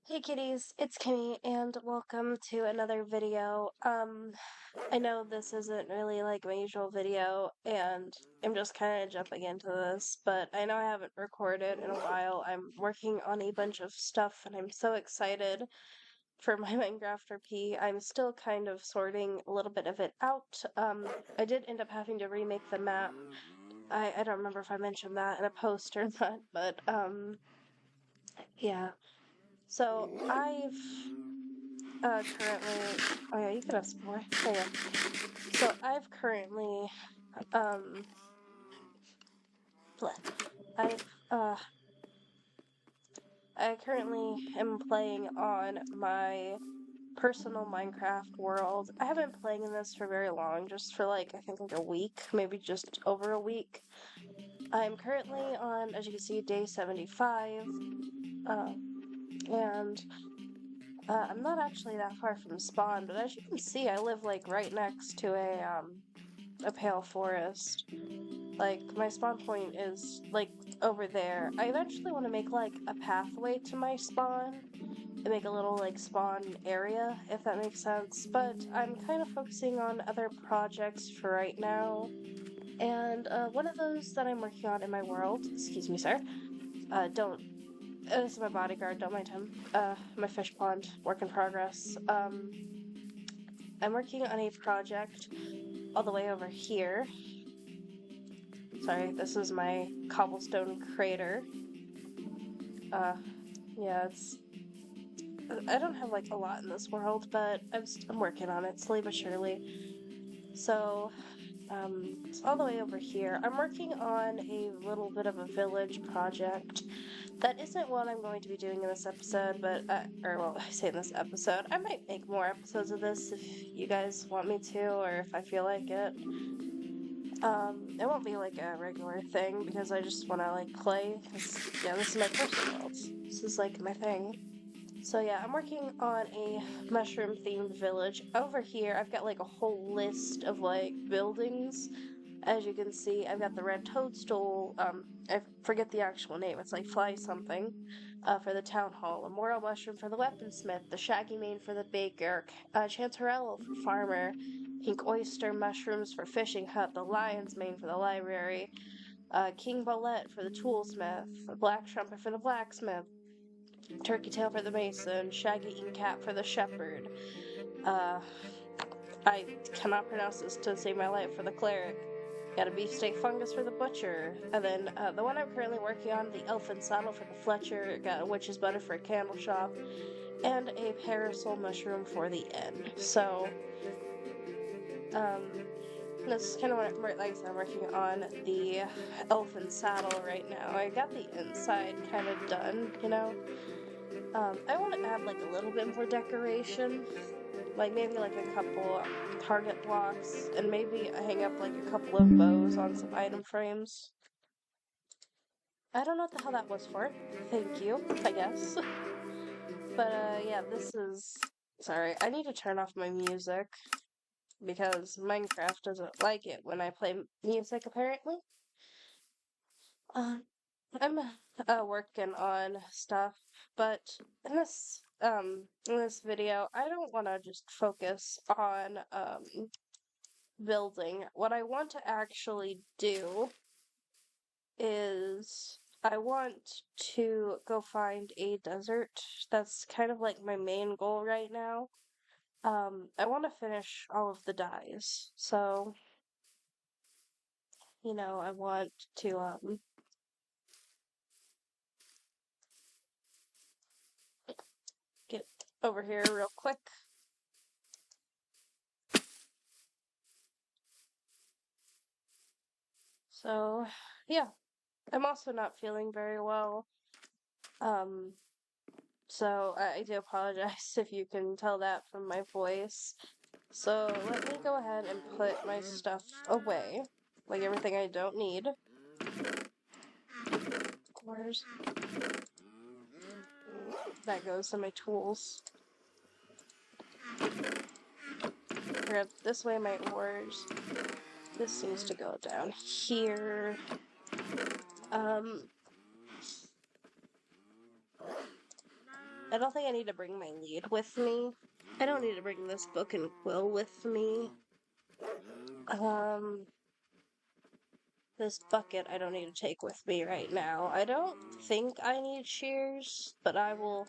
Hey kitties, it's Kimmie and welcome to another video. I know this isn't really like my usual video and I'm just kind of jumping into this, but I know I haven't recorded in a while. I'm working on a bunch of stuff and I'm so excited for my Minecraft RP. I'm still kind of sorting a little bit of it out. I did end up having to remake the map. I don't remember if I mentioned that in a post or not, but yeah. So currently, oh yeah, you could have some more. There you go. So I've currently, um, bleh. I've, uh, I currently am playing on my personal Minecraft world. I haven't been playing in this for very long, just for like, I think like a week, maybe just over a week. I'm currently on, as you can see, day 75, uh, and I'm not actually that far from spawn, but as you can see, I live like right next to a pale forest. Like, my spawn point is, like, over there. I eventually want to make, like, a pathway to my spawn and make a little, like, spawn area, if that makes sense. But I'm kind of focusing on other projects for right now. And, one of those that I'm working on in my world, excuse me, sir, don't, this is my bodyguard, don't mind him. My fish pond, work in progress. I'm working on a project all the way over here. Sorry, this is my cobblestone crater. Yeah, I don't have like a lot in this world, but I'm working on it slowly but surely. So, it's all the way over here. I'm working on a little bit of a village project. That isn't what I'm going to be doing in this episode, but, or well, I say in this episode. I might make more episodes of this if you guys want me to, or if I feel like it. It won't be like a regular thing because I just want to like play. Cause yeah, this is my personal world. This is like my thing. So yeah, I'm working on a mushroom themed village. Over here, I've got like a whole list of like buildings. As you can see, I've got the red toadstool. I forget the actual name. It's like fly something. For the town hall, a mortal mushroom for the weaponsmith, the shaggy mane for the baker, chanterelle for farmer, pink oyster mushrooms for fishing hut, the lion's mane for the library, king bolette for the toolsmith, a black trumpet for the blacksmith, turkey tail for the mason, shaggy ink cap for the shepherd. Uh, I cannot pronounce this to save my life for the cleric. Got a beefsteak fungus for the butcher, and then the one I'm currently working on, the elfin saddle for the Fletcher, got a witch's butter for a candle shop, and a parasol mushroom for the inn. So, this is kind of what, like I said, I'm working on the elfin saddle right now. I got the inside kind of done, you know? I want to add like a little bit more decoration, like maybe like a couple target blocks, and maybe I hang up like a couple of bows on some item frames. I don't know what the hell that was for. Thank you, I guess. But yeah, this is... Sorry, I need to turn off my music because Minecraft doesn't like it when I play music, apparently. I'm working on stuff, but in this video, I don't want to just focus on building. What I want to actually do is I want to go find a desert. That's kind of like my main goal right now. I want to finish all of the dyes, so I want to get over here real quick. So, yeah. I'm also not feeling very well. So I do apologize if you can tell that from my voice. So let me go ahead and put my stuff away. Like everything I don't need. Where's... That goes to my tools. Grab this way my ores. This needs to go down here. I don't think I need to bring my lead with me. I don't need to bring this book and quill with me. This bucket I don't need to take with me right now. I don't think I need shears, but I'll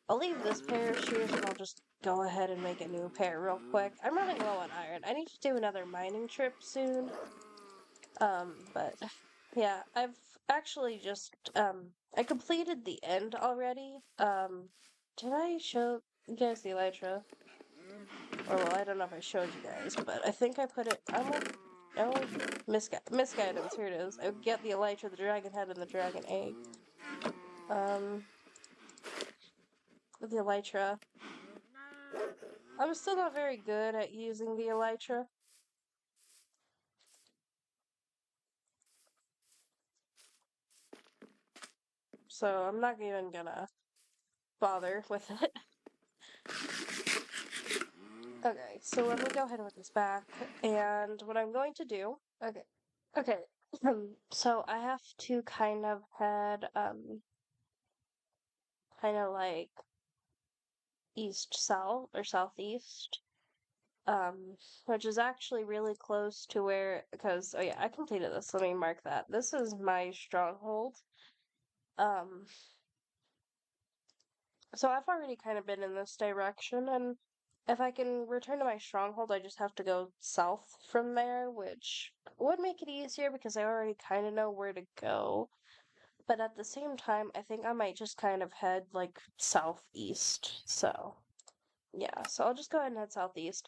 leave this pair of shears and I'll just go ahead and make a new pair real quick. I'm running low on iron. I need to do another mining trip soon. But yeah, I've actually just I completed the end already. Did I show you guys the elytra? Or well, I don't know if I showed you guys, but I think I put it. Oh, misguidance. Here it is. I get the elytra, the dragon head, and the dragon egg. With the elytra. I'm still not very good at using the elytra. So I'm not even gonna bother with it. Okay, so let me go ahead with this back, and what I'm going to do, okay, so I have to kind of head, kind of like east-south, or southeast, which is actually really close to where, because, oh yeah, I completed this, let me mark that. This is my stronghold, so I've already kind of been in this direction, and if I can return to my stronghold, I just have to go south from there, which would make it easier because I already kind of know where to go. But at the same time, I think I might just kind of head like southeast. So, yeah, so I'll just go ahead and head southeast.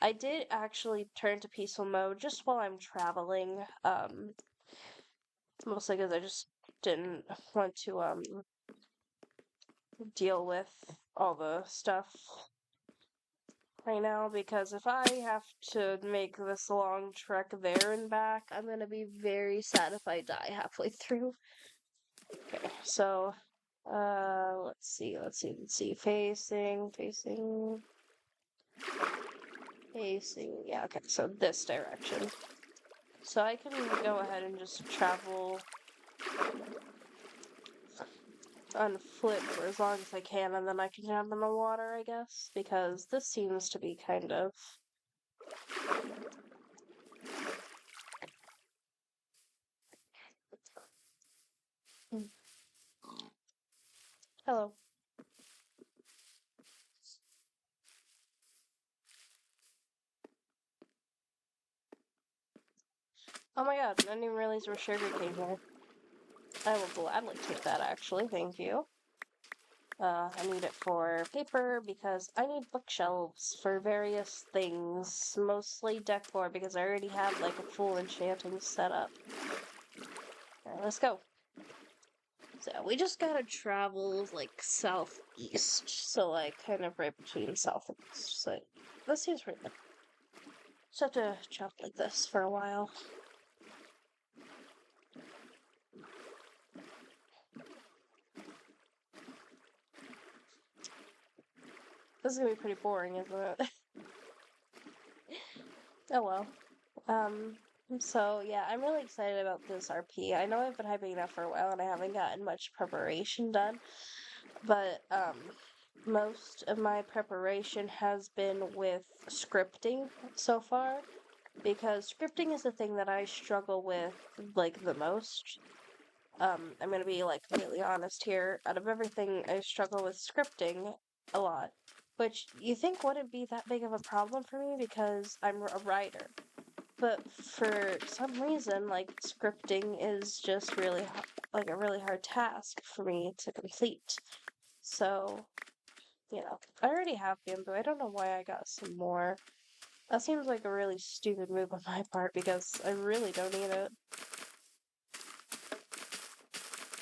I did actually turn to peaceful mode just while I'm traveling, mostly because I just didn't want to deal with all the stuff right now, because if I have to make this long trek there and back, I'm gonna be very sad if I die halfway through. Okay, so, let's see, facing, yeah, okay, so this direction. So I can go ahead and just travel on foot for as long as I can, and then I can jump in the water, I guess, because this seems to be kind of... Hello. Oh my god, I didn't even realize there was sugar cane here. I will gladly take that, actually, thank you. I need it for paper because I need bookshelves for various things, mostly decor because I already have like a full enchanting setup. Alright, let's go. So we just gotta travel like southeast, so like kind of right between south and east. So this seems pretty good. Just have to jump like this for a while. This is gonna be pretty boring, isn't it? Oh well. So yeah, I'm really excited about this RP. I know I've been hyping it up for a while and I haven't gotten much preparation done, but most of my preparation has been with scripting so far, because scripting is the thing that I struggle with like the most. I'm gonna be like completely honest here. Out of everything, I struggle with scripting a lot, which you think wouldn't be that big of a problem for me because I'm a writer. But for some reason, like, scripting is just really, like, a really hard task for me to complete. So, you know, I already have bamboo. I don't know why I got some more. That seems like a really stupid move on my part because I really don't need it.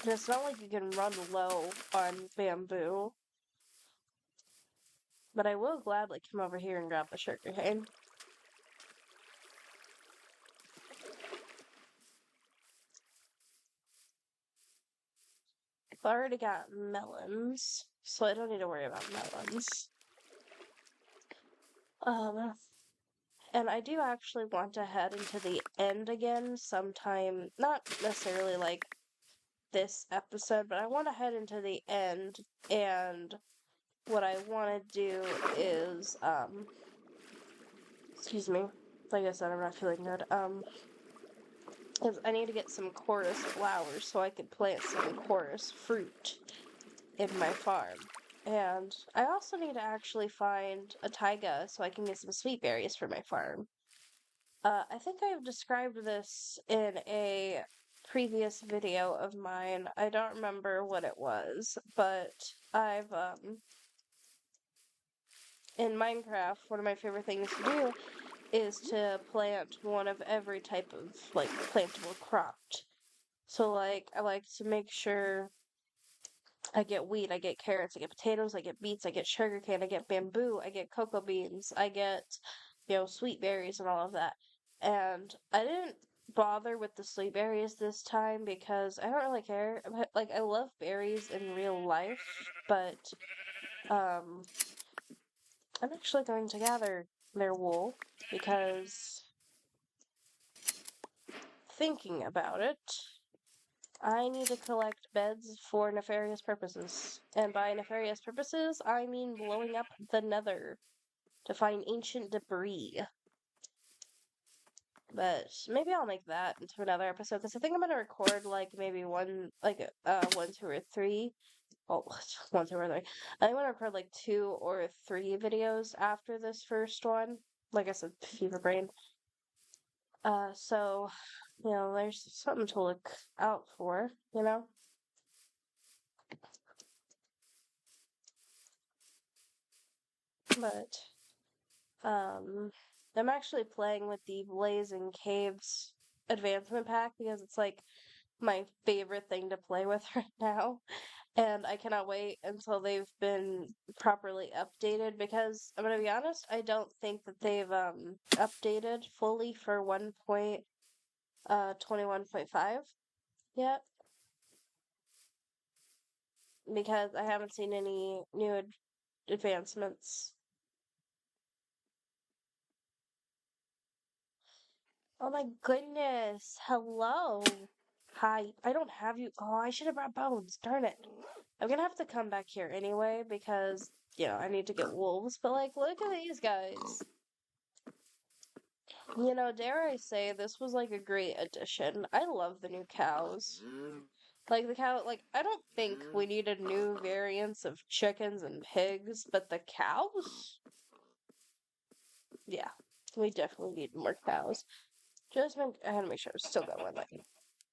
And it's not like you can run low on bamboo. But I will gladly come over here and grab the sugarcane. I already got melons, so I don't need to worry about melons. And I do actually want to head into the end again sometime, not necessarily like this episode, but I want to head into the end and what I want to do is, excuse me, like I said, I'm not feeling good, is I need to get some chorus flowers so I could plant some chorus fruit in my farm. And I also need to actually find a taiga so I can get some sweet berries for my farm. I think I've described this in a previous video of mine. I don't remember what it was, but I've, in Minecraft, one of my favorite things to do is to plant one of every type of, like, plantable crop. So, like, I like to make sure I get wheat, I get carrots, I get potatoes, I get beets, I get sugarcane, I get bamboo, I get cocoa beans, I get, sweet berries and all of that. And I didn't bother with the sweet berries this time because I don't really care. Like, I love berries in real life, but, I'm actually going to gather their wool because thinking about it, I need to collect beds for nefarious purposes. And by nefarious purposes, I mean blowing up the nether to find ancient debris. But maybe I'll make that into another episode, because I think I'm gonna record, like, maybe one, like, 2 or 3. Oh, 1, 2, or 3. I think I'm gonna record, like, 2 or 3 videos after this first one. Like I said, fever brain. So, there's something to look out for, But, I'm actually playing with the Blazing Caves advancement pack because it's, like, my favorite thing to play with right now. And I cannot wait until they've been properly updated because I'm gonna be honest, I don't think that they've updated fully for 1.21.5 yet because I haven't seen any new advancements. Oh my goodness. Hello. Hi. I don't have you. Oh, I should have brought bones. Darn it. I'm gonna have to come back here anyway because, I need to get wolves. But, like, look at these guys. Dare I say, this was, like, a great addition. I love the new cows. Like, I don't think we needed new variants of chickens and pigs, but the cows? Yeah, we definitely need more cows. I had to make sure I still got one leg.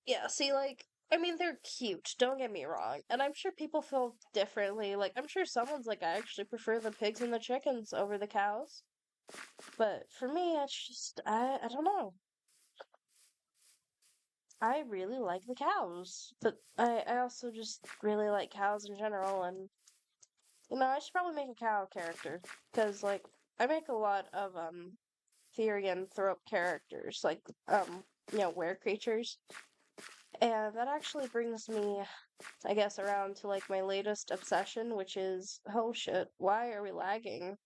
Yeah, see, like, I mean, they're cute, don't get me wrong. And I'm sure people feel differently. Like, I'm sure someone's like, I actually prefer the pigs and the chickens over the cows. But for me, it's just, I don't know. I really like the cows. But I also just really like cows in general. And, I should probably make a cow character. Because, like, I make a lot of, Therianthrope characters. Like, were creatures. And that actually brings me, I guess, around to, like, my latest obsession, which is, oh shit, why are we lagging?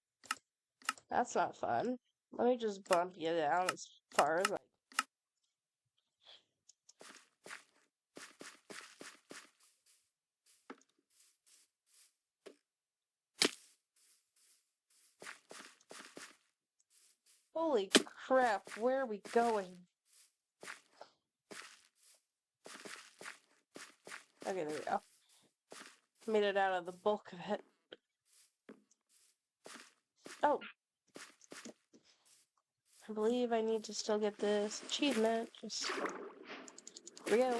That's not fun. Let me just bump you down as far as I... Holy crap, where are we going? Okay, there we go. Made it out of the bulk of it. Oh. I believe I need to still get this achievement. Just... Here we go.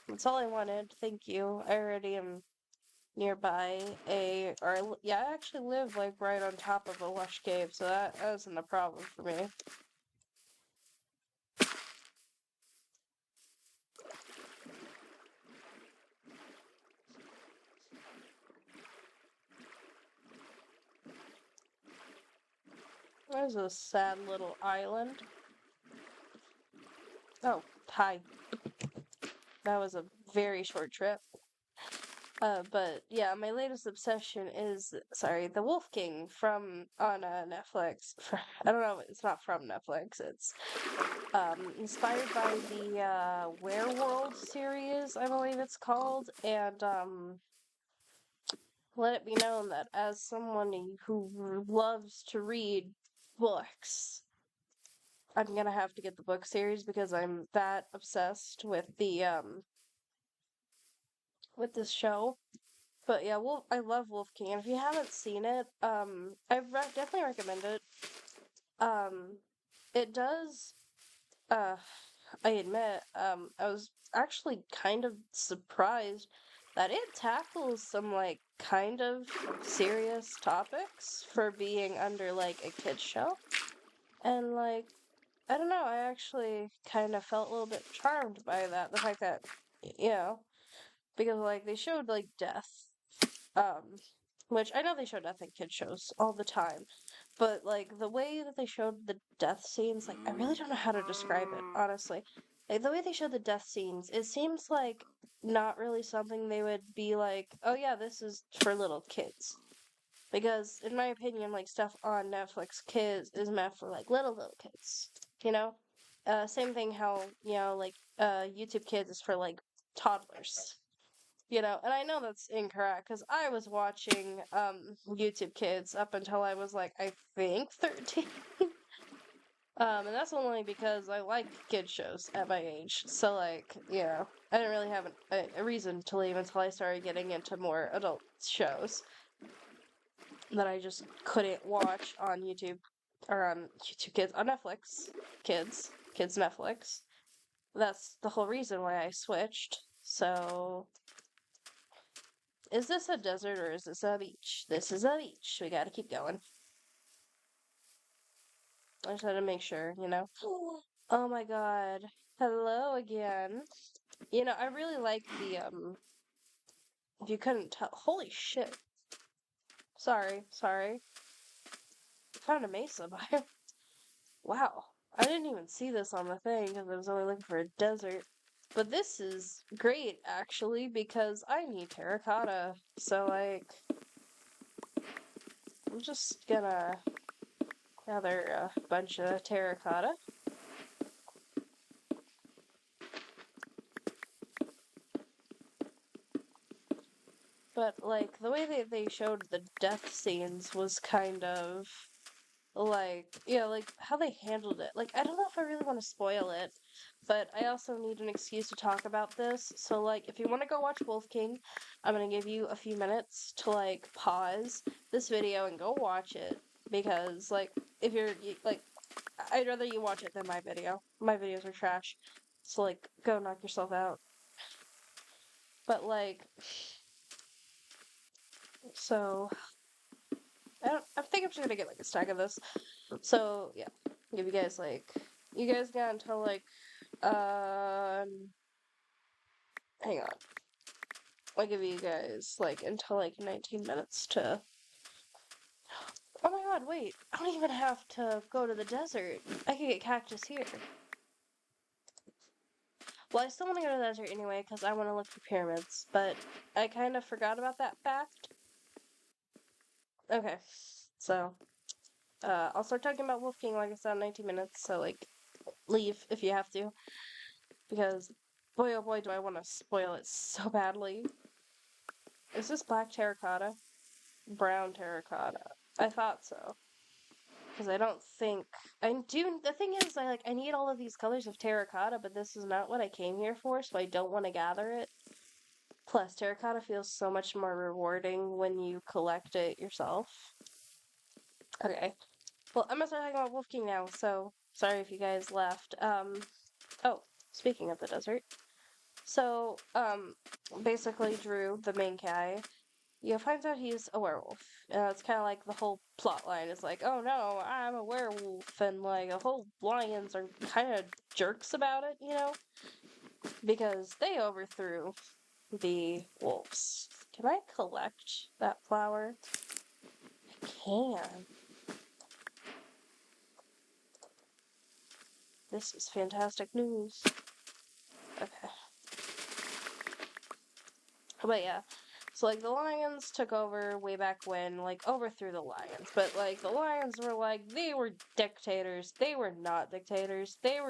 That's all I wanted. Thank you. I already am nearby I actually live, like, right on top of a lush cave, so that isn't a problem for me. There's a sad little island. Oh, hi. That was a very short trip. But yeah, my latest obsession is, The Wolf King on Netflix. I don't know, it's not from Netflix. It's inspired by the Werewolf series, I believe it's called, and let it be known that as someone who loves to read books, I'm gonna have to get the book series because I'm that obsessed with the with this show. But yeah, I love Wolf King, and if you haven't seen it, definitely recommend it. It does, uh, I admit, I was actually kind of surprised that it tackles some, like, kind of serious topics for being under, like, a kid's show. And, like, I don't know, I actually kind of felt a little bit charmed by that. The fact that, you know, because, like, they showed, like, death. Which I know they show death in kid shows all the time. But, like, the way that they showed the death scenes, like, I really don't know how to describe it, honestly. Like, the way they showed the death scenes, it seems like not really something they would be like, oh yeah, this is for little kids. Because, in my opinion, like, stuff on Netflix Kids is meant for, like, little kids, you know? Same thing how, you know, like, YouTube Kids is for, like, toddlers. You know, and I know that's incorrect because I was watching YouTube Kids up until I was like, I think 13. And that's only because I like kid shows at my age. So, like, you know, I didn't really have a reason to leave until I started getting into more adult shows that I just couldn't watch on YouTube or on YouTube Kids, on Netflix. Kids Netflix. That's the whole reason why I switched. So, is this a desert or is this a beach? This is a beach. We gotta keep going. I just had to make sure, you know? Oh my god. Hello again. You know, I really like the, if you couldn't tell. Holy shit. Sorry. Found a mesa biome. Wow. I didn't even see this on the thing because I was only looking for a desert. But this is great, actually, because I need terracotta. So, like, I'm just gonna gather a bunch of terracotta. But, like, the way they showed the death scenes was kind of, like, yeah, like, how they handled it. Like, I don't know if I really want to spoil it, but I also need an excuse to talk about this. So, like, if you want to go watch Wolf King, I'm gonna give you a few minutes to, like, pause this video and go watch it. Because, like, if like, I'd rather you watch it than my video. My videos are trash. So, like, go knock yourself out. But, like, so I think I'm just gonna get like a stack of this. So yeah, give you guys like, you guys got until like, hang on. I'll give you guys like until like 19 minutes to. Oh my god, wait! I don't even have to go to the desert. I can get cactus here. Well, I still want to go to the desert anyway because I want to look for pyramids, but I kind of forgot about that fact. Okay, so I'll start talking about Wolf King like I said in 19 minutes. So like, leave if you have to, because boy oh boy do I want to spoil it so badly. Is this black terracotta? Brown terracotta. I thought so. Because I don't think I do. The thing is, I need all of these colors of terracotta, but this is not what I came here for, so I don't want to gather it. Plus, terracotta feels so much more rewarding when you collect it yourself. Okay. Well, I'm gonna start talking about Wolf King now, so sorry if you guys left. Oh, speaking of the desert. So, basically Drew, the main guy, finds out he's a werewolf. It's kind of like the whole plot line is like, oh no, I'm a werewolf, and like the whole lions are kind of jerks about it, you know? Because they overthrew the wolves. Can I collect that flower? I can. This is fantastic news. Okay. But yeah. So, like, the lions took over way back when, like, overthrew the lions. But, like, the lions were, like, they were dictators. They were not dictators. They're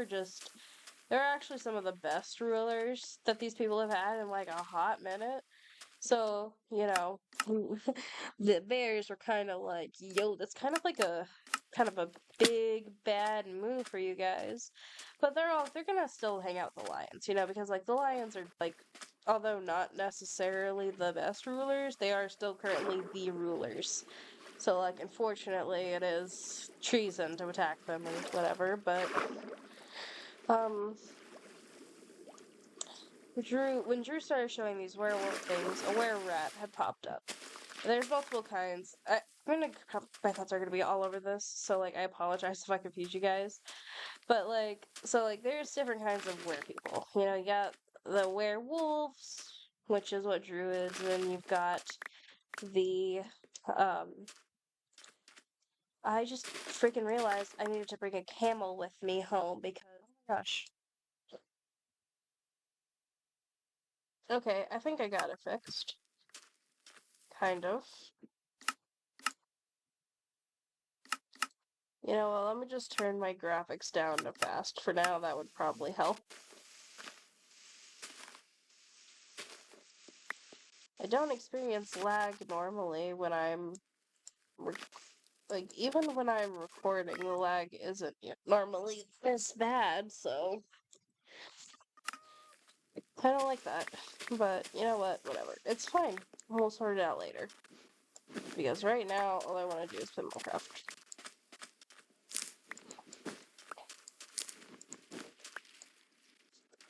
actually some of the best rulers that these people have had in, like, a hot minute. So, the bears were kind of like, yo, that's kind of a big bad move for you guys. But they're gonna still hang out with the lions, because like the lions are like, although not necessarily the best rulers, they are still currently the rulers. So like, unfortunately, it is treason to attack them or whatever, but um when Drew started showing these werewolf things, a were-rat had popped up. There's multiple kinds. My thoughts are gonna be all over this, so like I apologize if I confuse you guys. But like there's different kinds of were-people. You got the werewolves, which is what Drew is, and then you've got the um I just freaking realized I needed to bring a camel with me home because oh my gosh. Okay, I think I got it fixed. Kind of. Well, let me just turn my graphics down to fast for now. That would probably help. I don't experience lag normally when I'm even when I'm recording, the lag isn't normally this bad, so I don't like that. But you know what? Whatever. It's fine. We'll sort it out later. Because right now, all I want to do is play Minecraft.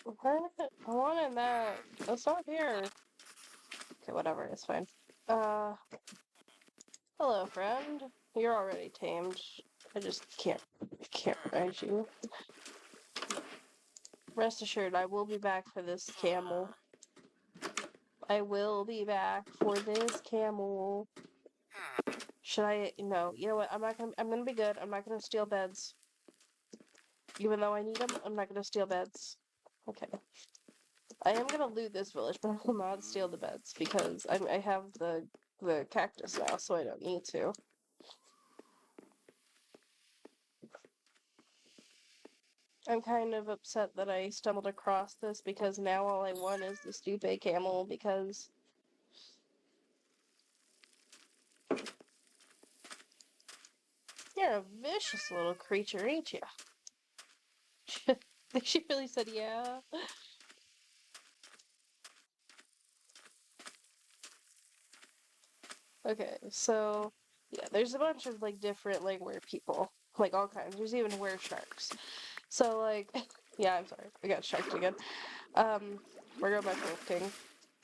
What? I wanted that. That's not here. Okay, whatever. It's fine. Hello, friend. You're already tamed. I just can't ride you. Rest assured, I will be back for this camel. I will be back for this camel. Should I? No. You know what? I'm gonna be good. I'm not gonna steal beds. Even though I need them, I'm not gonna steal beds. Okay. I am gonna loot this village, but I will not steal the beds because I have the cactus now, so I don't need to. I'm kind of upset that I stumbled across this because now all I want is the stupid camel because you're a vicious little creature, ain't you? She really said yeah. Okay, so yeah, there's a bunch of like different like were people, like all kinds. There's even were sharks. So like, yeah, I'm sorry, I got sharked again. We're going back to Wolf King.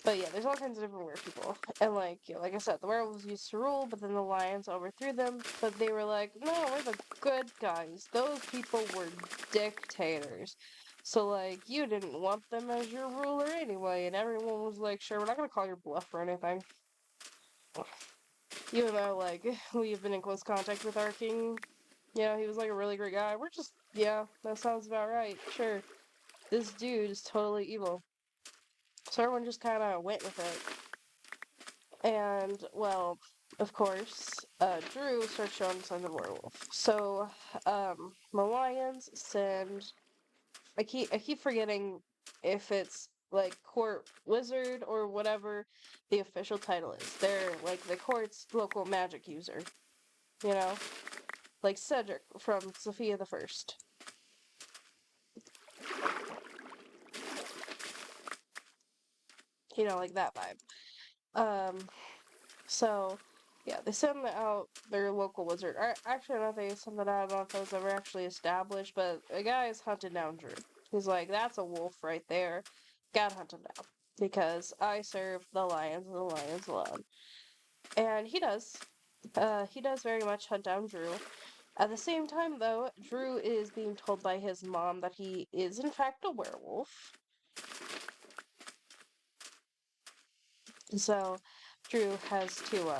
But yeah, there's all kinds of different were people. And like, like I said, the werewolves used to rule, but then the lions overthrew them. But they were like, no, we're the good guys. Those people were dictators. So like, you didn't want them as your ruler anyway. And everyone was like, sure, we're not gonna call your bluff or anything. Even though like, we've been in close contact with our king. He was like a really great guy. We're just, yeah, that sounds about right. Sure. This dude is totally evil. So everyone just kind of went with it. And, well, of course, Drew starts showing signs of werewolf. So, the lions send. I keep forgetting if it's like court wizard or whatever the official title is. They're like the court's local magic user. You know, like Cedric from Sophia the First. Like that vibe. So, yeah, they send out their local wizard. Actually, I don't know if they send it out. I don't know if that was ever actually established, but a guy is hunted down Drew. He's like, that's a wolf right there. Gotta hunt him down. Because I serve the lions and the lions alone. And he does. He does very much hunt down Drew. At the same time, though, Drew is being told by his mom that he is, in fact, a werewolf. So, Drew has to,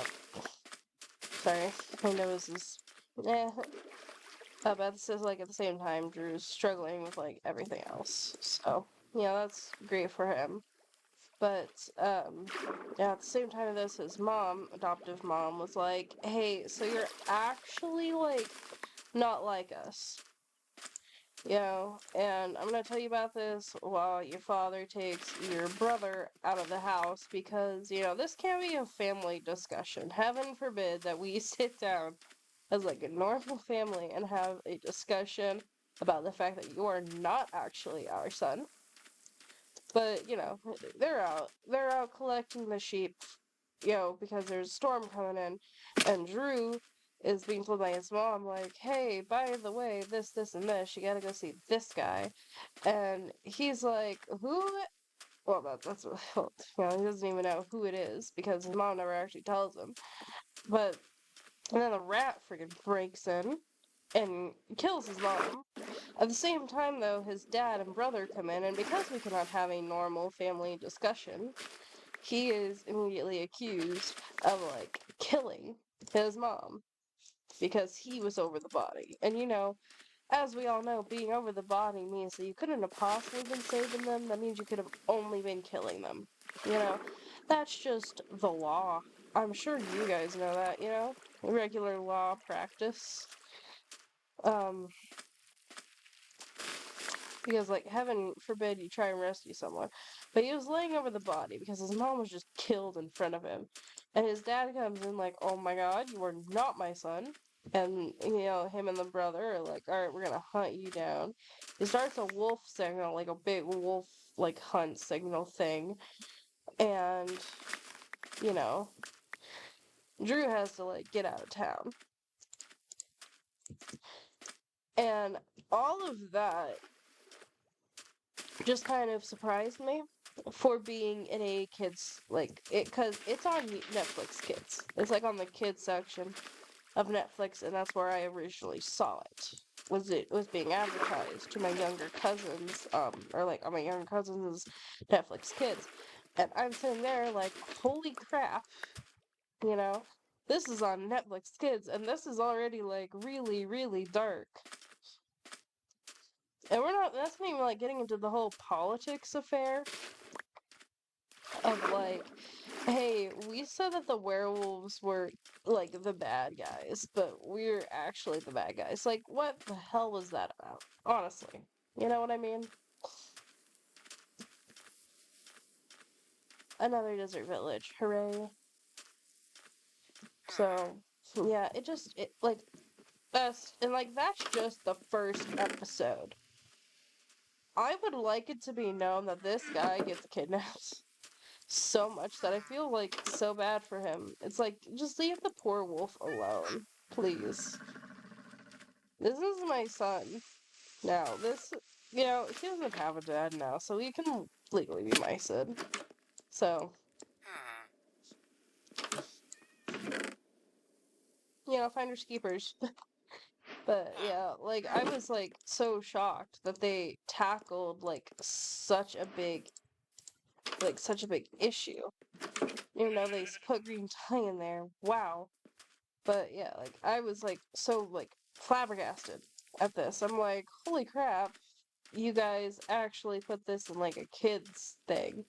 sorry, my nose is, but this is, like, at the same time, Drew's struggling with, like, everything else. So, yeah, that's great for him. But, yeah, at the same time of this, his mom, adoptive mom, was like, hey, so you're actually, like, not like us. And I'm gonna tell you about this while your father takes your brother out of the house because, this can't be a family discussion. Heaven forbid that we sit down as like a normal family and have a discussion about the fact that you are not actually our son. But, they're out collecting the sheep, because there's a storm coming in, and Drew is being told by his mom, like, hey, by the way, this, and this, you gotta go see this guy. And he's like, who? Well, that's well, he doesn't even know who it is because his mom never actually tells him. But and then the rat freaking breaks in and kills his mom. At the same time, though, his dad and brother come in, and because we cannot have a normal family discussion, he is immediately accused of, like, killing his mom because he was over the body. And, as we all know, being over the body means that you couldn't have possibly been saving them. That means you could have only been killing them. That's just the law. I'm sure you guys know that, regular law practice. Um, because, like, heaven forbid you try and rescue someone. But he was laying over the body because his mom was just killed in front of him. And his dad comes in like, oh my god, you are not my son. And, him and the brother are like, alright, we're gonna hunt you down. He starts a wolf signal, like a big wolf, like, hunt signal thing. And, you know, Drew has to, like, get out of town. And all of that just kind of surprised me for being in a kids, like, because it's on Netflix Kids. It's, like, on the kids section of Netflix, and that's where I originally saw it. It was being advertised to my younger cousins, or, like, on my younger cousins' Netflix Kids. And I'm sitting there like, holy crap, you know? This is on Netflix Kids, and this is already, like, really, really dark. And that's not even, like, getting into the whole politics affair of, like, hey, we said that the werewolves were, like, the bad guys, but we're actually the bad guys. Like, what the hell was that about? Honestly. You know what I mean? Another desert village. Hooray. So, yeah, like, that's just the first episode. I would like it to be known that this guy gets kidnapped so much that I feel, like, so bad for him. It's like, just leave the poor wolf alone. Please. This is my son. Now, he doesn't have a dad now, so he can legally be my son. So, finders keepers. But yeah, like, I was, like, so shocked that they tackled, like, such a big issue. Even though they put green tie in there. Wow. But yeah, like, I was, like, so, like, flabbergasted at this. I'm like, holy crap, you guys actually put this in, like, a kid's thing.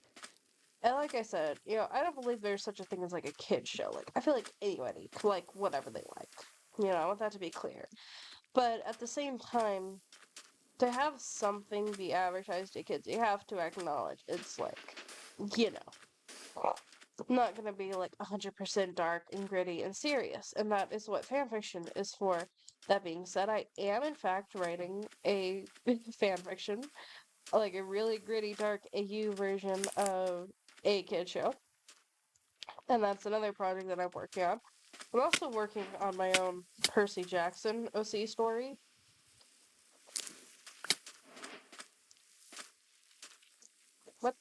And like I said, I don't believe there's such a thing as, like, a kid's show. Like, I feel like anybody can like whatever they like. I want that to be clear. But at the same time, to have something be advertised to kids, you have to acknowledge it's, like, not gonna be, like, 100% dark and gritty and serious. And that is what fanfiction is for. That being said, I am, in fact, writing a fanfiction, like a really gritty, dark AU version of a kid show. And that's another project that I'm working on. I'm also working on my own Percy Jackson OC story. What?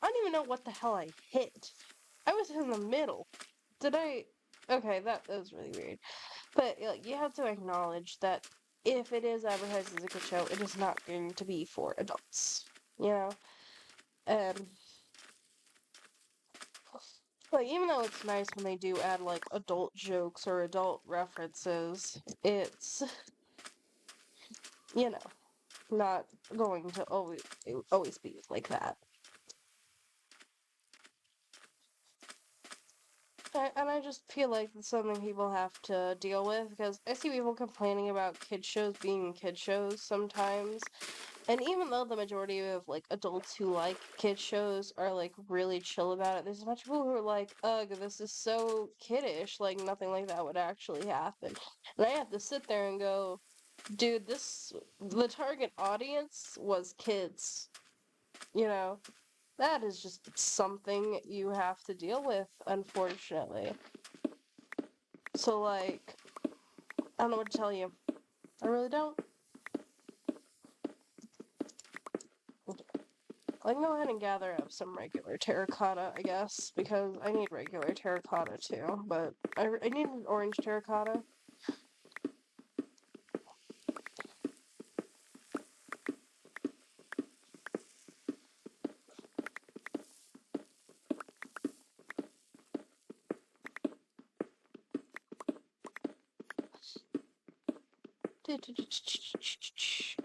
I don't even know what the hell I hit. I was in the middle. Did I? Okay, that was really weird. But you have to acknowledge that if it is advertised as a kid show, it is not going to be for adults. And like, even though it's nice when they do add, like, adult jokes or adult references, it's not going to always be like that. And I just feel like it's something people have to deal with because I see people complaining about kid shows being kid shows sometimes. And even though the majority of like adults who like kid shows are like really chill about it, there's a bunch of people who are like, ugh, this is so kiddish, like nothing like that would actually happen. And I have to sit there and go, dude, the target audience was kids, you know? That is just something you have to deal with, unfortunately. So, like, I don't know what to tell you. I really don't. I can go ahead and gather up some regular terracotta, I guess, because I need regular terracotta too, but I need an orange terracotta.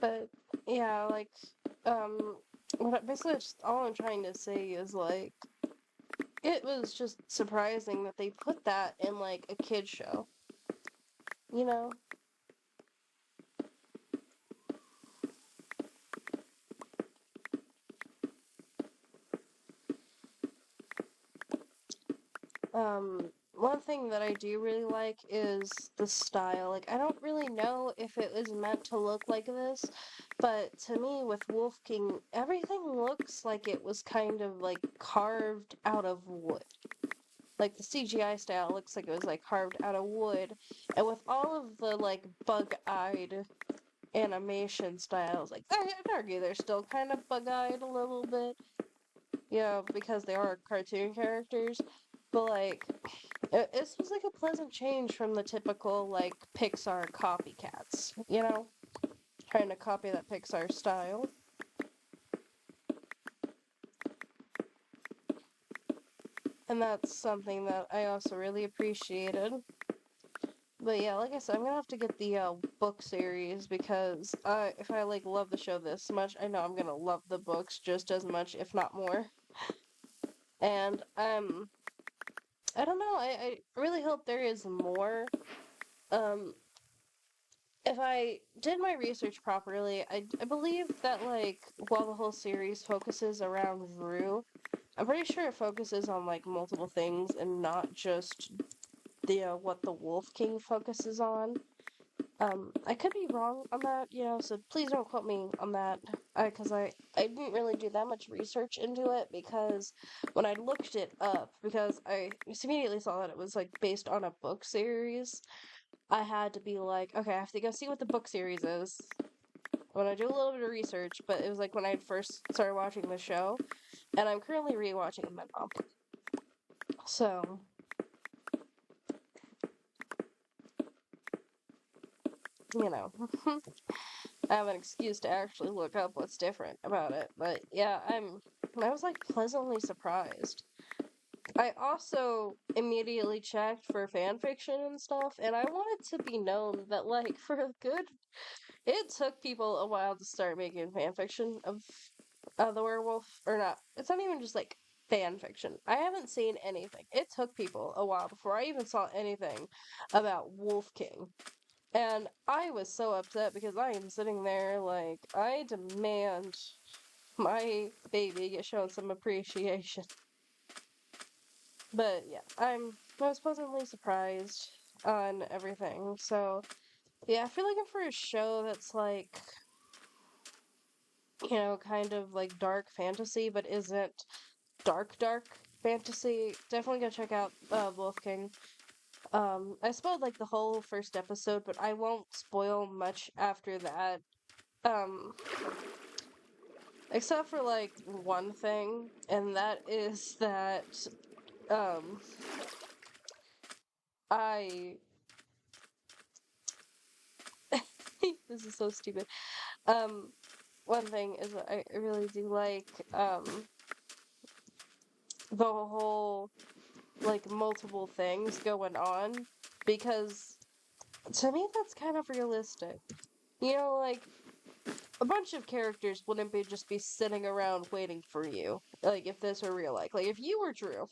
But, yeah, like, basically just all I'm trying to say is, like, it was just surprising that they put that in, like, a kid show, you know? One thing that I do really like is the style. Like, I don't really know if it was meant to look like this, but to me, with Wolf King, everything looks like it was kind of like carved out of wood. Like, the CGI style looks like it was like carved out of wood, and with all of the like bug-eyed animation styles, like, I'd argue they're still kind of bug-eyed a little bit, you know, because they are cartoon characters, but like this was like a pleasant change from the typical like Pixar copycats, you know, trying to copy that Pixar style. And that's something that I also really appreciated. But yeah, like I said, I'm gonna have to get the book series because if I like love the show this much, I know I'm gonna love the books just as much, if not more. And I don't know. I really hope there is more. Um, if I did my research properly, I believe that, like, while the whole series focuses around Rue, I'm pretty sure it focuses on, like, multiple things and not just the, what the Wolf King focuses on. I could be wrong on that, you know, so please don't quote me on that, because I didn't really do that much research into it, because when I looked it up, because I just immediately saw that it was, like, based on a book series, I had to be like, okay, I have to go see what the book series is. When I do a little bit of research, but it was like when I first started watching the show, and I'm currently rewatching it now. So, you know, I have an excuse to actually look up what's different about it. But yeah, I was like pleasantly surprised. I also immediately checked for fan fiction and stuff, and I want it to be known that, like, for a good, it took people a while to start making fan fiction of the werewolf, or not. It's not even just like fan fiction. I haven't seen anything. It took people a while before I even saw anything about Wolf King. And I was so upset because I am sitting there like, I demand my baby get shown some appreciation. But yeah, I was pleasantly surprised on everything. So yeah, I feel like for a show that's like, you know, kind of like dark fantasy, but isn't dark fantasy, definitely go check out Wolf King. I spoiled like the whole first episode, but I won't spoil much after that. Um, except for like one thing, and that is that um, I this is so stupid. Um, one thing is that I really do like the whole like multiple things going on, because to me that's kind of realistic. You know, like a bunch of characters wouldn't be just be sitting around waiting for you. Like if this were real life. Like if you were Drew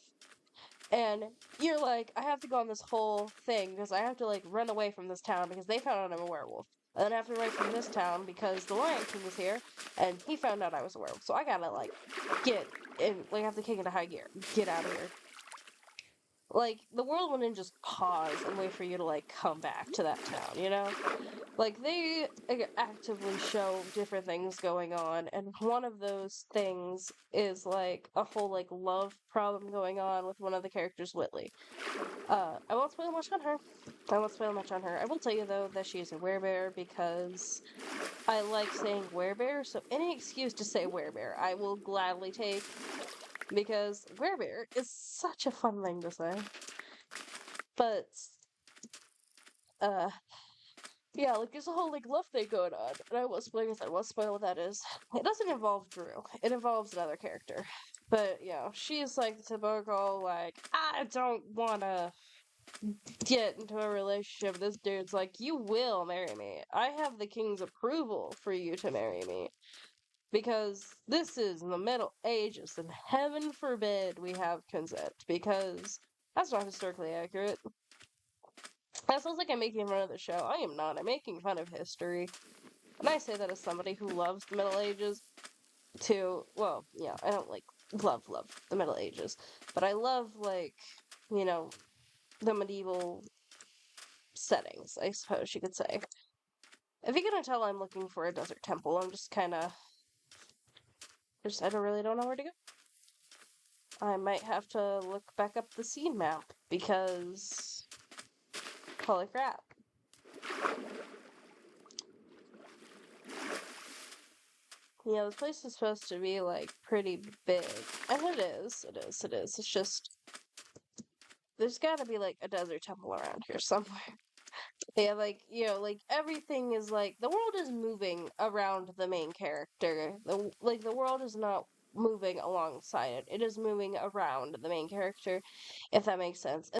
And you're like, I have to go on this whole thing because I have to like run away from this town because they found out I'm a werewolf. And then I have to run from this town because the Lion King is here and he found out I was a werewolf. So I gotta like get in, like I have to kick into high gear, get out of here. Like the world wouldn't just pause and wait for you to like come back to that town, you know? Like they actively show different things going on, and one of those things is like a whole like love problem going on with one of the characters, Whitley. I won't spoil much on her. I won't spoil much on her. I will tell you though that she is a werebear because I like saying werebear, so any excuse to say werebear I will gladly take because werebear is such a fun thing to say. But uh yeah, like there's a whole like love thing going on, and I won't spoil that. I won't spoil what that is. It doesn't involve Drew. It involves another character. But yeah, she's like the typical like I don't wanna get into a relationship. This dude's like, you will marry me. I have the king's approval for you to marry me. Because this is the Middle Ages, and heaven forbid we have consent, because that's not historically accurate. That sounds like I'm making fun of the show. I am not. I'm making fun of history. And I say that as somebody who loves the Middle Ages well, yeah, I don't, like, love the Middle Ages. But I love, like, you know, the medieval settings, I suppose you could say. If you're gonna tell I'm looking for a desert temple, I'm just kinda... I really don't know where to go. I might have to look back up the scene map, because... Holy crap. Yeah, this place is supposed to be, like, pretty big. And it is. It's just... There's gotta be, like, a desert temple around here somewhere. Yeah, like, you know, like, everything is, like... The world is moving around the main character. The world is not moving alongside it. It is moving around the main character, if that makes sense.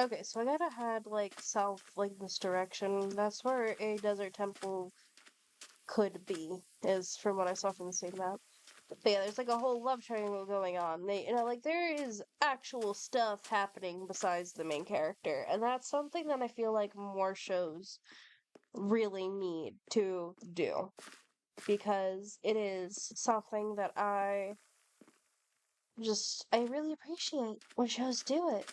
Okay, so I gotta head, like, south, like, this direction. That's where a desert temple could be, is from what I saw from the same map. But yeah, there's, like, a whole love triangle going on. Like, there is actual stuff happening besides the main character, and that's something that I feel like more shows really need to do. Because it is something that I really appreciate when shows do it.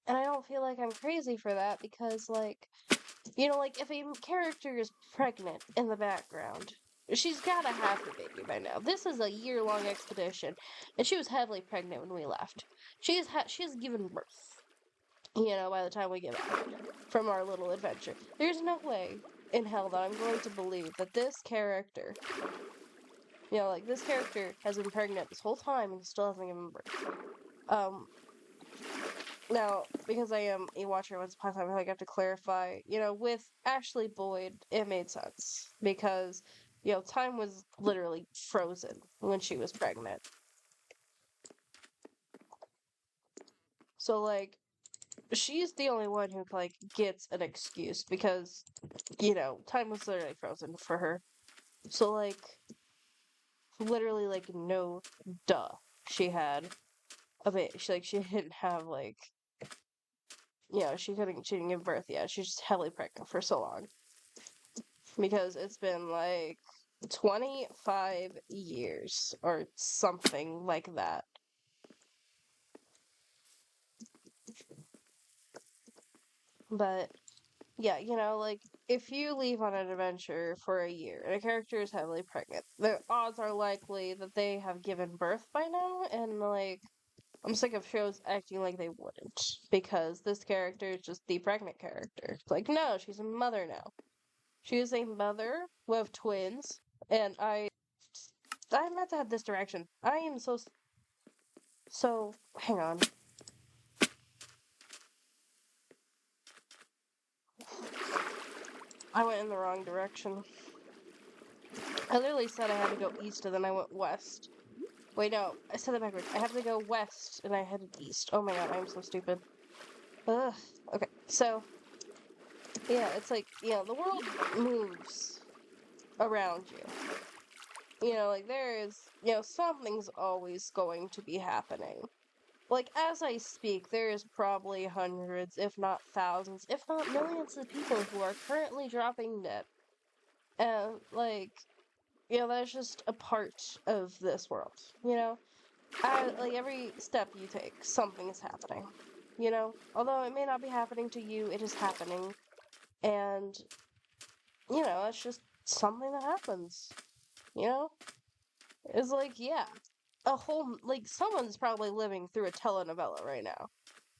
And I don't feel like I'm crazy for that because, like, you know, like, if a character is pregnant in the background, she's gotta have the baby by now. This is a year-long expedition, and she was heavily pregnant when we left. She has given birth, you know, by the time we get back from our little adventure. There's no way in hell that I'm going to believe that this character, you know, like, this character has been pregnant this whole time and still hasn't given birth. Now, because I am a watcher once upon a time, I have to clarify, you know, with Ashley Boyd, it made sense. Because, you know, time was literally frozen when she was pregnant. So, like, she's the only one who, like, gets an excuse because, you know, time was literally frozen for her. So, like, literally, like, no duh. She had a baby. She didn't have, like, yeah, she didn't give birth yet. She's just heavily pregnant for so long. Because it's been like 25 years or something like that. But yeah, you know, like if you leave on an adventure for a year and a character is heavily pregnant, the odds are likely that they have given birth by now, and like I'm sick of shows acting like they wouldn't, because this character is just the pregnant character. It's like, no, she's a mother now. She is a mother with twins, and I meant to have this direction. I am so, hang on. I went in the wrong direction. I literally said I had to go east, and then I went west. Wait, no, I said that backwards. I have to go west, and I headed east. Oh my god, I'm so stupid. Ugh. Okay, so Yeah, it's like, the world moves around you. Like there is, something's always going to be happening. Like, as I speak, there is probably hundreds, if not thousands, if not millions of people who are currently dropping dead. And, like, that's just a part of this world, like, every step you take, something is happening, Although it may not be happening to you, it is happening. And, it's just something that happens, you know? It's like, yeah, like, someone's probably living through a telenovela right now.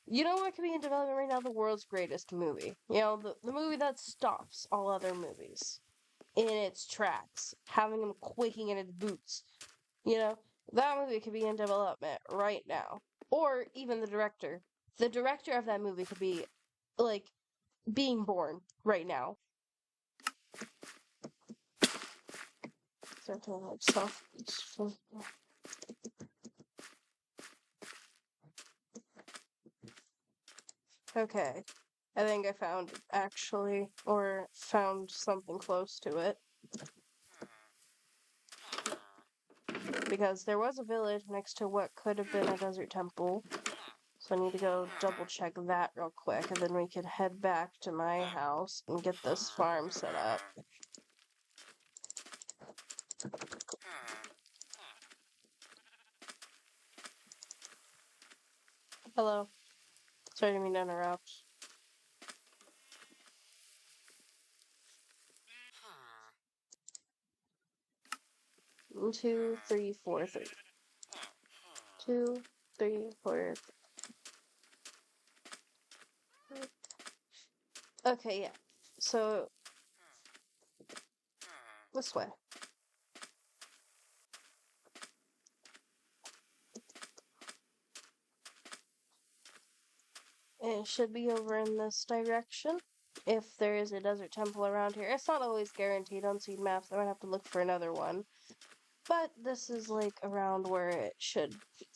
You know what could be in development right now? The world's greatest movie. The movie that stops all other movies in its tracks, having him quaking in his boots. That movie could be in development right now. Or even the director. The director of that movie could be, like, being born right now. Okay. I think I found it, actually, or found something close to it. Because there was a village next to what could have been a desert temple. So I need to go double check that real quick, and then we can head back to my house and get this farm set up. Hello. Sorry to mean to interrupt. Two, three, four, three. 2, 3, 4. Okay, yeah. So this way. It should be over in this direction. If there is a desert temple around here. It's not always guaranteed on seed maps. I might have to look for another one. But this is, like, around where it should be.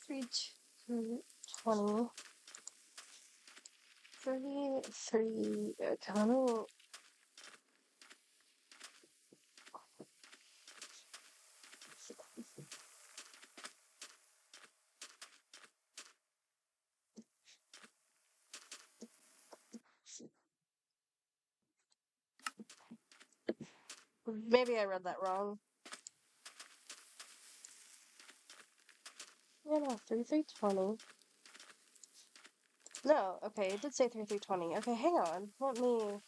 Three, 20. 33, maybe I read that wrong. Yeah, no, 3320. No, okay, it did say 3320. Okay, hang on. Let me.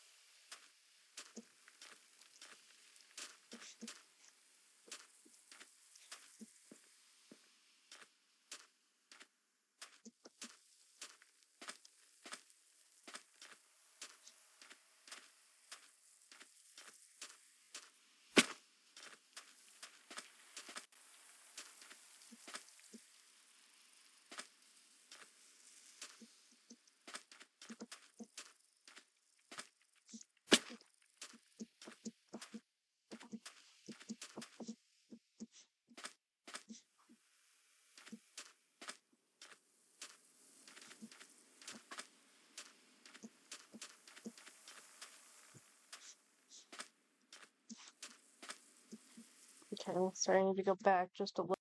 Okay, sorry, I need to go back just a little.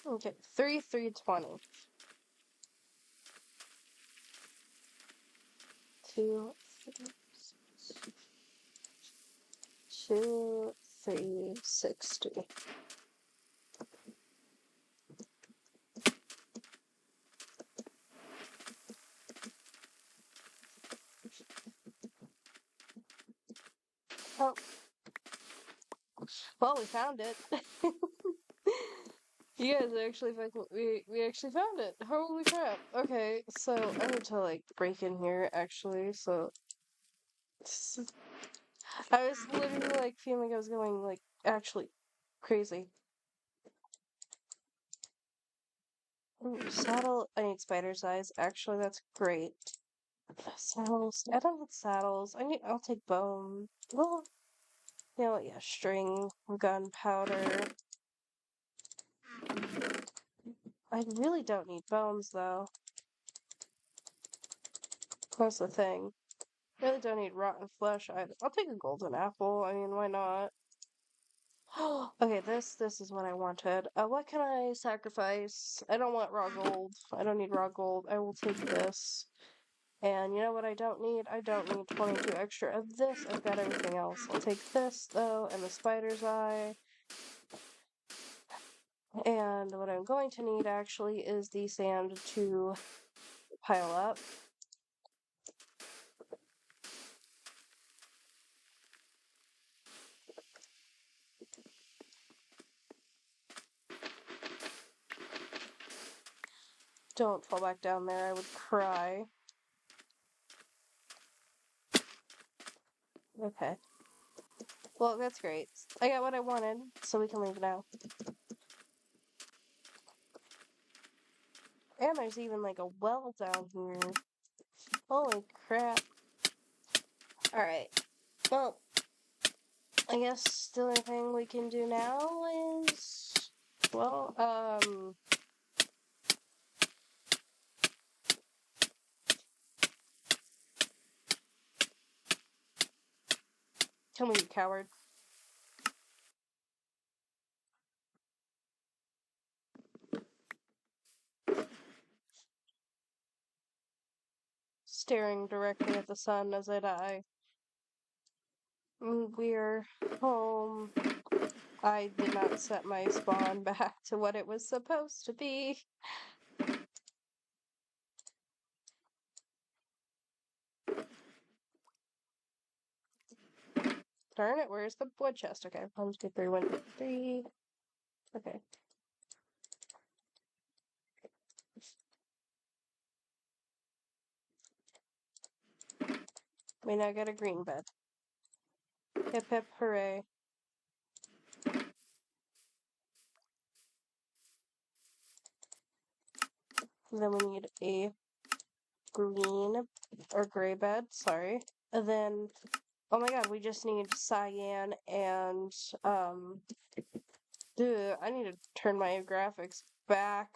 Okay, 3320. 2, 2, 360. Oh, well, we found it. You guys actually fucking we actually found it. Holy crap. Okay, so I need to, like, break in here actually, so I was literally, like, feeling like I was going, like, actually crazy. Ooh, saddle. I need spider's eyes. Actually, that's great. Saddles. I don't need saddles. I'll take bone. Well, you know what? Yeah, string, gunpowder. I really don't need bones, though. That's the thing. Really don't need rotten flesh either. I'll take a golden apple. I mean, why not? Okay, this is what I wanted. What can I sacrifice? I don't want raw gold. I don't need raw gold. I will take this. And you know what I don't need? I don't need 22 extra of this. I've got everything else. I'll take this, though, and the spider's eye. And what I'm going to need, actually, is the sand to pile up. Don't fall back down there. I would cry. Okay. Well, that's great. I got what I wanted, so we can leave now. And there's even, like, a well down here. Holy crap. Alright. Well, I guess the only thing we can do now is... Well, Come on, you coward. Staring directly at the sun as I die. We're home. I did not set my spawn back to what it was supposed to be. Darn it, where's the wood chest? Okay, 1, 2, 3, 1, 2, 3. Okay. We now get a green bed. Hip hip hooray. Then we need a green or gray bed, sorry. And then, oh my god, we just need cyan and, I need to turn my graphics back.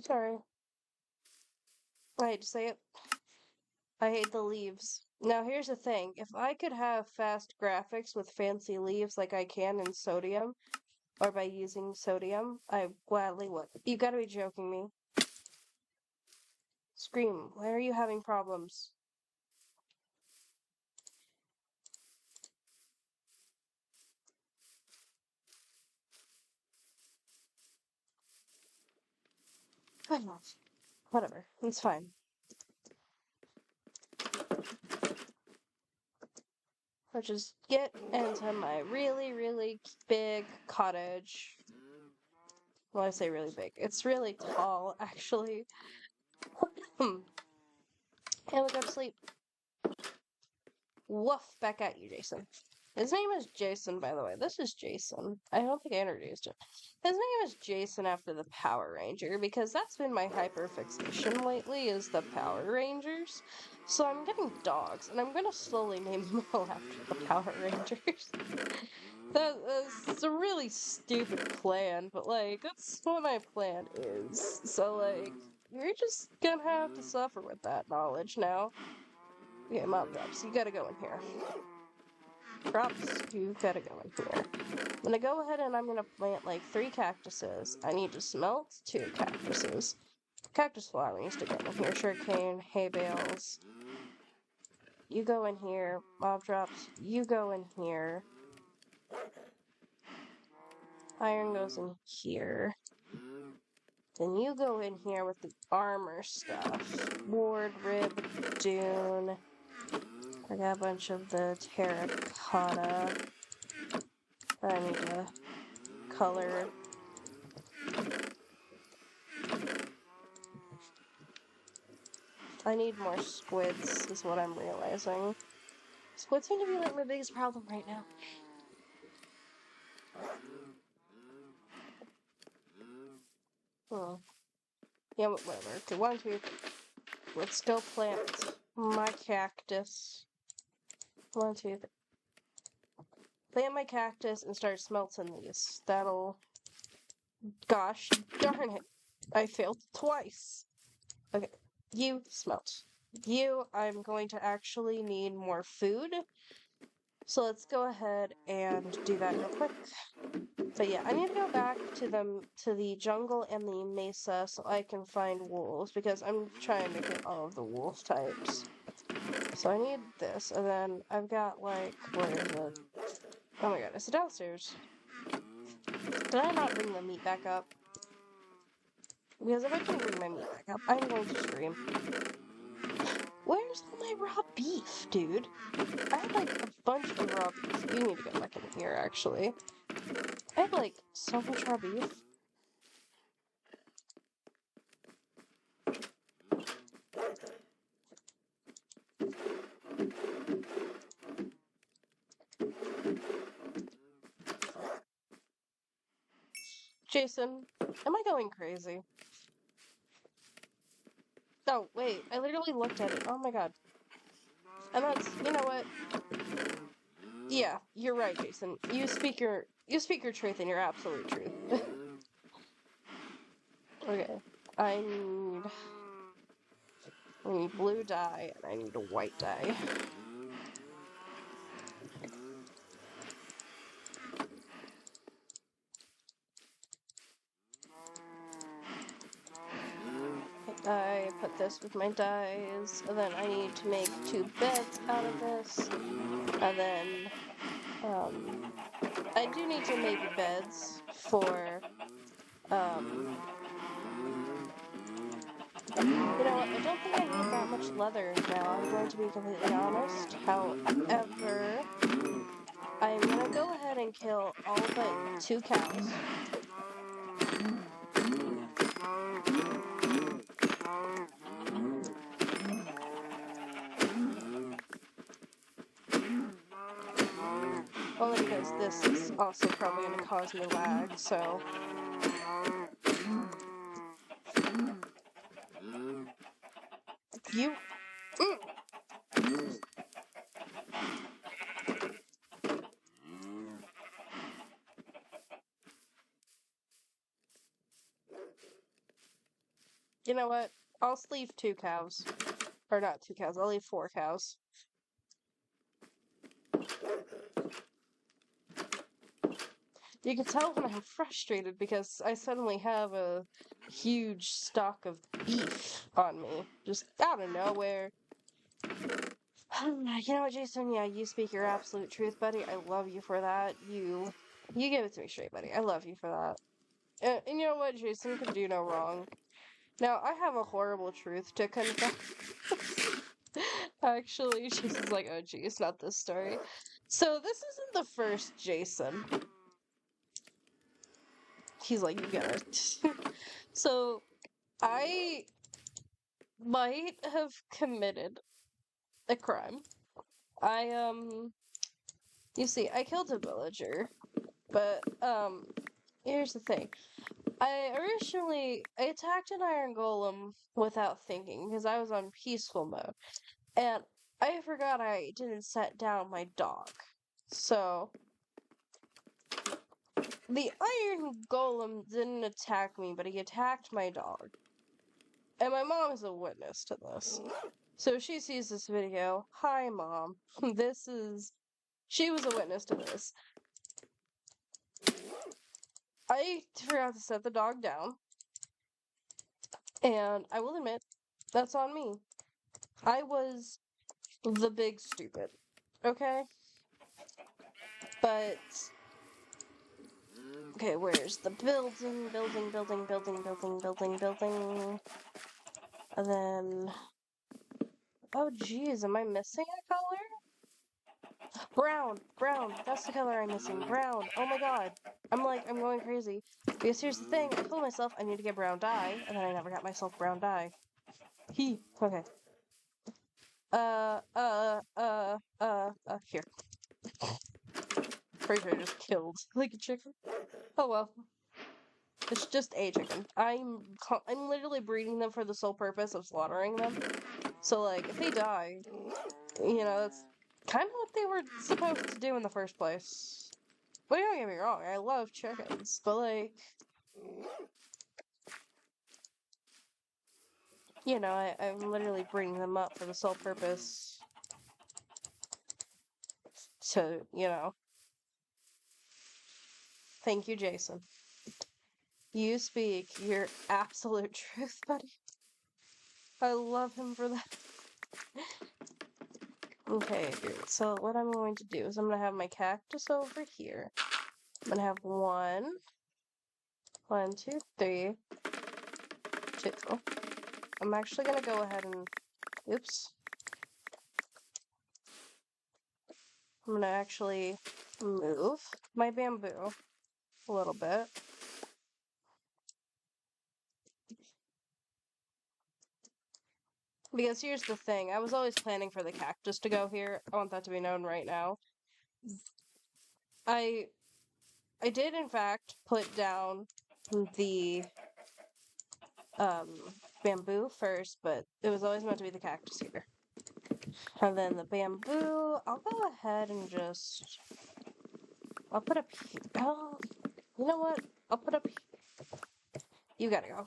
Sorry. I hate to say it. I hate the leaves. Now, here's the thing. If I could have fast graphics with fancy leaves like I can in Sodium, or by using Sodium, I gladly would. You gotta be joking me. Scream, why are you having problems? Whatever, it's fine. I'll just get into my really, really big cottage. Well, I say really big. It's really tall, actually. And we go to sleep. Woof, back at you, Jason. His name is Jason, by the way. This is Jason. I don't think I introduced him. His name is Jason after the Power Ranger, because that's been my hyperfixation lately, is the Power Rangers. So I'm getting dogs, and I'm gonna slowly name them all after the Power Rangers. That's a really stupid plan, but, like, that's what my plan is. So, like, you're just gonna have to suffer with that knowledge now. Okay, Mom Drops, you gotta go in here. Drops, you gotta go in here. I'm gonna go ahead and I'm gonna plant like 3 cactuses. I need to smelt 2 cactuses. Cactus flower needs to go in here. Sugarcane, hay bales. You go in here. Mob Drops, you go in here. Iron goes in here. Then you go in here with the armor stuff. Ward, rib, dune. I got a bunch of the terracotta that I need to color. I need more squids, is what I'm realizing. Squids seem to be like my biggest problem right now. Oh. Yeah, whatever. Okay, 1, 2. Let's go plant my cactus. 1, 2, 3. Plant my cactus and start smelting these. That'll... Gosh darn it. I failed twice. Okay, you smelt. I'm going to actually need more food. So let's go ahead and do that real quick. But yeah, I need to go back to the jungle and the mesa so I can find wolves because I'm trying to get all of the wolf types. So I need this, and then I've got like, where is it? Oh my god, it's downstairs. Did I not bring the meat back up? Because if I don't bring my meat back up, I'm going to scream. Where's my raw beef, dude? I had like a bunch of raw beef. You need to go back in here, actually. I had like so much raw beef. Jason, am I going crazy? Oh, wait, I literally looked at it. Oh my god. And that's, you know what? Yeah, you're right, Jason. You speak your truth and your absolute truth. Okay. I need blue dye and I need a white dye. I put this with my dyes, and then I need to make 2 beds out of this, and then, I do need to make beds for, you know what, I don't think I need that much leather now, I'm going to be completely honest. However, I'm gonna go ahead and kill all but 2 cows. Only because this is also probably going to cause me lag, so... You... You know what? I'll leave 2 cows. Or not 2 cows, I'll leave 4 cows. You can tell when I'm frustrated because I suddenly have a huge stock of beef on me. Just out of nowhere. You know what, Jason? Yeah, you speak your absolute truth, buddy. I love you for that. You give it to me straight, buddy. I love you for that. And you know what, Jason could do no wrong. Now, I have a horrible truth to confess. Actually, Jason's like, oh geez, not this story. So, this isn't the first Jason. He's like, you get it. So, I might have committed a crime. You see, I killed a villager, but, here's the thing. I attacked an iron golem without thinking, because I was on peaceful mode, and I forgot I didn't set down my dog. So, the iron golem didn't attack me, but he attacked my dog. And my mom is a witness to this. So if she sees this video, hi mom, she was a witness to this. I forgot to set the dog down, and I will admit, that's on me. I was the big stupid, okay? But, okay, where's the building? And then, oh geez, am I missing a color? Brown, that's the color I'm missing, brown, oh my god. I'm going crazy. Because here's the thing, I told myself I need to get brown dye, and then I never got myself brown dye. Okay. Here. Pretty sure I just killed, like a chicken. Oh well. It's just a chicken. I'm literally breeding them for the sole purpose of slaughtering them. So, like, if they die, you know, that's kind of what they were supposed to do in the first place. But don't get me wrong, I love chickens, but, like, you know, I'm literally bringing them up for the sole purpose to, you know. Thank you, Jason. You speak your absolute truth, buddy. I love him for that. Okay, so what I'm going to do is I'm going to have my cactus over here. I'm going to have one, two, three, two. I'm actually going to go ahead and, oops. I'm going to actually move my bamboo a little bit. Because here's the thing, I was always planning for the cactus to go here. I want that to be known right now. I did, in fact, put down the bamboo first, but it was always meant to be the cactus here. And then the bamboo, I'll go ahead and just, I'll put up here. Oh, you know what? I'll put up here. You gotta go.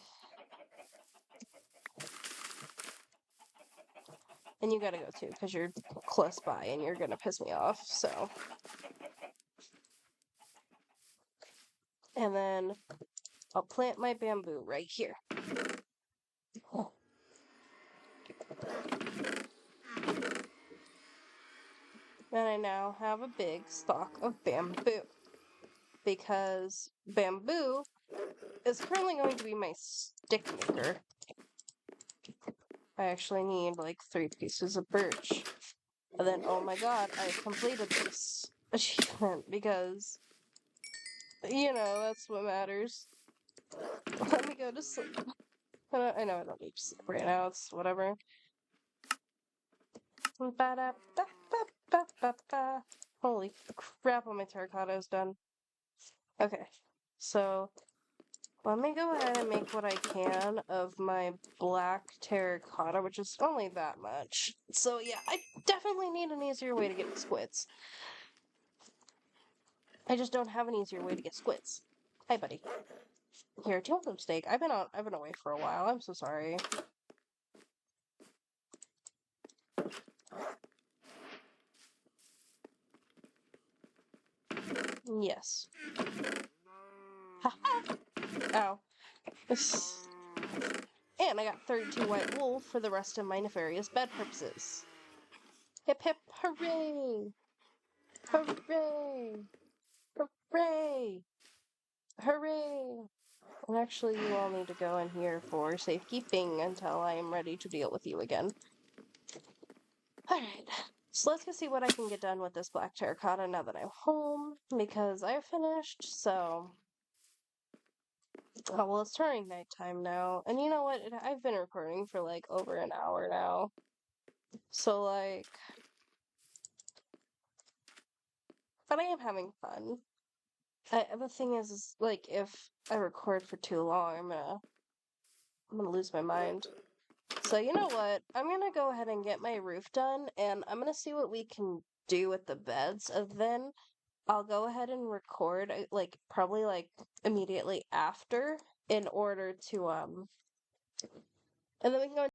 And you gotta go too, because you're close by and you're gonna piss me off, so. And then I'll plant my bamboo right here. Oh. And I now have a big stalk of bamboo. Because bamboo is currently going to be my stick maker. I actually need like 3 pieces of birch. And then, oh my god, I completed this achievement because, you know, that's what matters. Let me go to sleep. I know I don't need to sleep right now, it's whatever. Holy crap, all my terracotta is done. Okay, so let me go ahead and make what I can of my black terracotta, which is only that much. So yeah, I definitely need an easier way to get squids. I just don't have an easier way to get squids. Hi, buddy. Here, do you want some steak? I've been away for a while. I'm so sorry. Yes. Haha. Ow. And I got 32 white wool for the rest of my nefarious bed purposes. Hip hip hooray! Hooray! Hooray! Hooray! And actually, you all need to go in here for safekeeping until I am ready to deal with you again. Alright, so let's go see what I can get done with this black terracotta now that I'm home, because I finished, so... Oh, well, it's turning nighttime now, and you know what? I've been recording for, like, over an hour now. So, like... But I am having fun. The thing is, like, if I record for too long, I'm gonna lose my mind. So, you know what? I'm gonna go ahead and get my roof done, and I'm gonna see what we can do with the beds, and then I'll go ahead and record, like, probably, like, immediately after, in order to, and then we can go